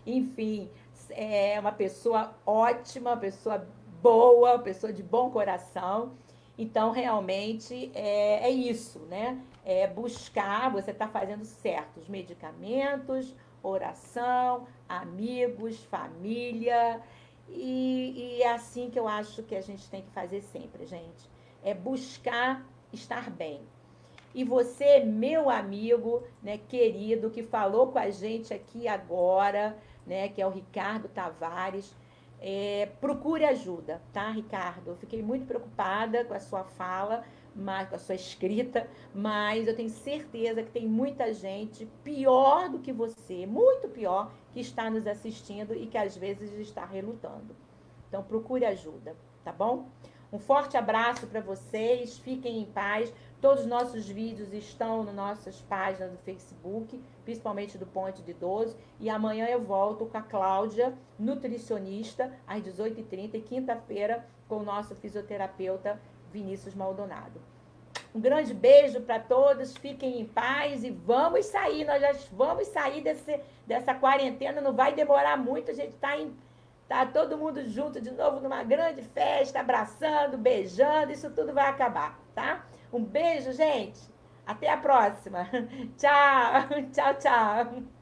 Enfim, é uma pessoa ótima, uma pessoa boa, uma pessoa de bom coração. Então, realmente, é isso, né? É buscar, você está fazendo certo, os medicamentos, oração, amigos, família, e é assim que eu acho que a gente tem que fazer sempre, gente. É buscar estar bem. E você, meu amigo, né, querido, que falou com a gente aqui agora, né, que é o Ricardo Tavares, procure ajuda, tá, Ricardo? Eu fiquei muito preocupada com a sua fala, com a sua escrita, mas eu tenho certeza que tem muita gente pior do que você, muito pior, que está nos assistindo e que às vezes está relutando. Então, procure ajuda, tá bom? Um forte abraço para vocês, fiquem em paz. Todos os nossos vídeos estão nas nossas páginas do Facebook, principalmente do Ponte de Idoso. E amanhã eu volto com a Cláudia, nutricionista, às 18h30, e quinta-feira com o nosso fisioterapeuta Vinícius Maldonado. Um grande beijo para todos, fiquem em paz e vamos sair. Nós já vamos sair dessa quarentena, não vai demorar muito, a gente tá todo mundo junto de novo numa grande festa, abraçando, beijando, isso tudo vai acabar, tá? Um beijo, gente. Até a próxima. Tchau, tchau, tchau.